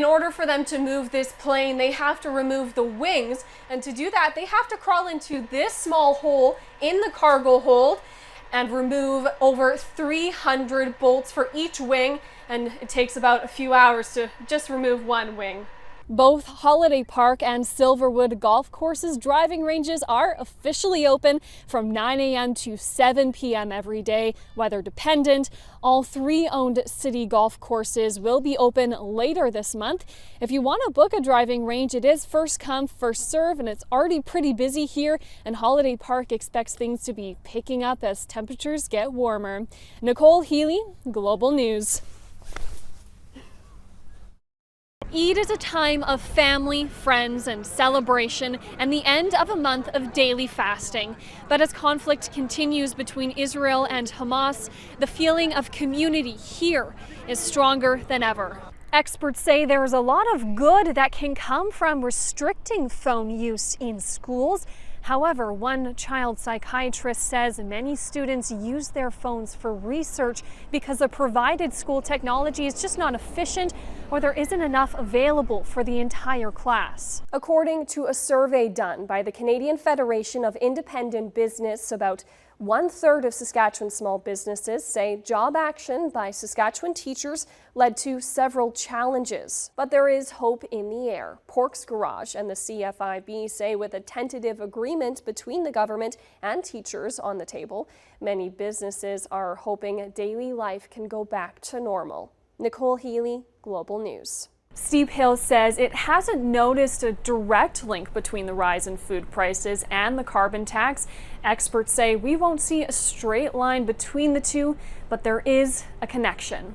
In order for them to move this plane, they have to remove the wings, and to do that, they have to crawl into this small hole in the cargo hold and remove over 300 bolts for each wing, and it takes about a few hours to just remove one wing. Both Holiday Park and Silverwood golf courses driving ranges are officially open from 9 a.m. to 7 p.m. every day, weather dependent. All 3 owned city golf courses will be open later this month. If you want to book a driving range, it is first come, first serve, and it's already pretty busy here, and Holiday Park expects things to be picking up as temperatures get warmer. Nicole Healey, Global News. Eid is a time of family, friends, and celebration, and the end of a month of daily fasting. But as conflict continues between Israel and Hamas, the feeling of community here is stronger than ever. Experts say there is a lot of good that can come from restricting phone use in schools. However, one child psychiatrist says many students use their phones for research because the provided school technology is just not efficient, or there isn't enough available for the entire class. According to a survey done by the Canadian Federation of Independent Business, about 1/3 of Saskatchewan small businesses say job action by Saskatchewan teachers led to several challenges. But there is hope in the air. Pork's Garage and the CFIB say with a tentative agreement between the government and teachers on the table, many businesses are hoping daily life can go back to normal. Nicole Healey, Global News. Steep Hill says it hasn't noticed a direct link between the rise in food prices and the carbon tax. Experts say we won't see a straight line between the two, but there is a connection.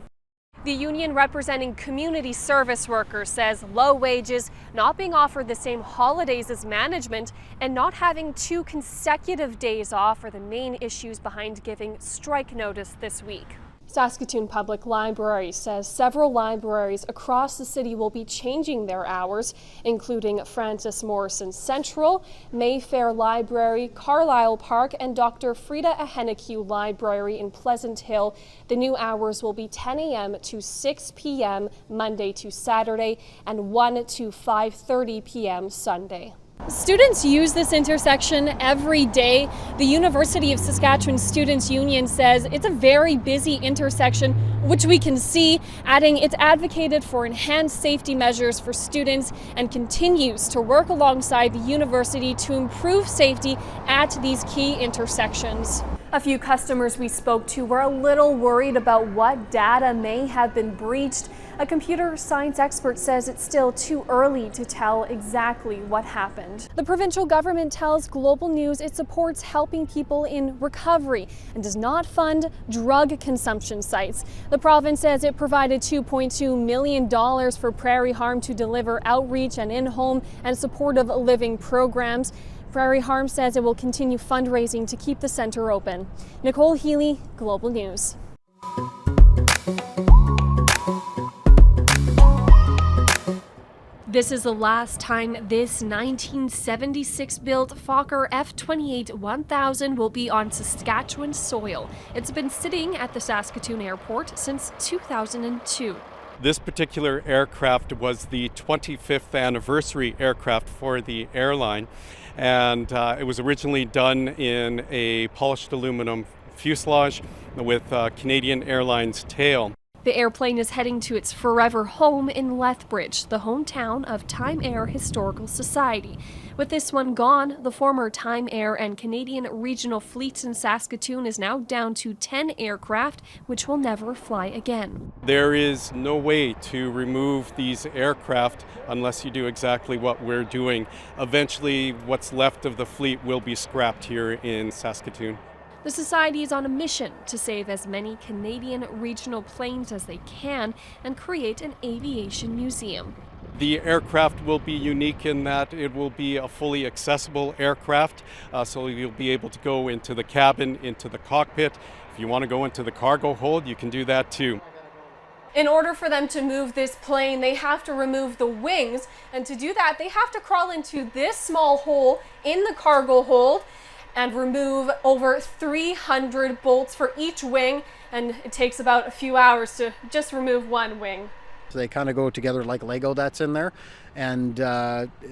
The union representing community service workers says low wages, not being offered the same holidays as management, and not having 2 consecutive days off are the main issues behind giving strike notice this week. Saskatoon Public Library says several libraries across the city will be changing their hours, including Francis Morrison Central, Mayfair Library, Carlisle Park, and Dr. Frida Ahenekeu Library in Pleasant Hill. The new hours will be 10 a.m. to 6 p.m. Monday to Saturday and 1 to 5:30 p.m. Sunday. Students use this intersection every day. The University of Saskatchewan Students' Union says it's a very busy intersection, which we can see, adding it's advocated for enhanced safety measures for students and continues to work alongside the university to improve safety at these key intersections. A few customers we spoke to were a little worried about what data may have been breached. A computer science expert says it's still too early to tell exactly what happened. The provincial government tells Global News it supports helping people in recovery and does not fund drug consumption sites. The province says it provided $2.2 million for Prairie Harm to deliver outreach and in-home and supportive living programs. Prairie Harm says it will continue fundraising to keep the center open. Nicole Healey, Global News. This is the last time this 1976-built Fokker F-28-1000 will be on Saskatchewan soil. It's been sitting at the Saskatoon Airport since 2002. This particular aircraft was the 25th anniversary aircraft for the airline, and it was originally done in a polished aluminum fuselage with Canadian Airlines tail. The airplane is heading to its forever home in Lethbridge, the hometown of Time Air Historical Society. With this one gone, the former Time Air and Canadian regional fleets in Saskatoon is now down to 10 aircraft, which will never fly again. There is no way to remove these aircraft unless you do exactly what we're doing. Eventually, what's left of the fleet will be scrapped here in Saskatoon. The Society is on a mission to save as many Canadian regional planes as they can and create an aviation museum. The aircraft will be unique in that it will be a fully accessible aircraft, so you'll be able to go into the cabin, into the cockpit. If you want to go into the cargo hold, you can do that too. In order for them to move this plane, they have to remove the wings, and to do that, they have to crawl into this small hole in the cargo hold and remove over 300 bolts for each wing, and it takes about a few hours to just remove one wing. So they kind of go together like Lego that's in there. And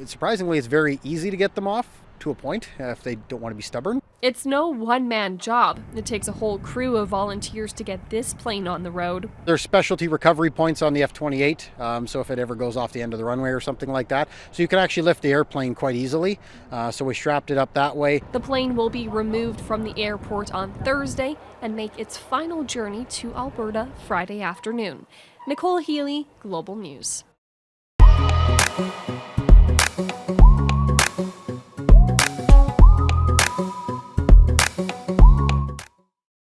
surprisingly, it's very easy to get them off to a point if they don't want to be stubborn. It's no one-man job. It takes a whole crew of volunteers to get this plane on the road. There's specialty recovery points on the F-28, so if it ever goes off the end of the runway or something like that. So you can actually lift the airplane quite easily. So we strapped it up that way. The plane will be removed from the airport on Thursday and make its final journey to Alberta Friday afternoon. Nicole Healey, Global News.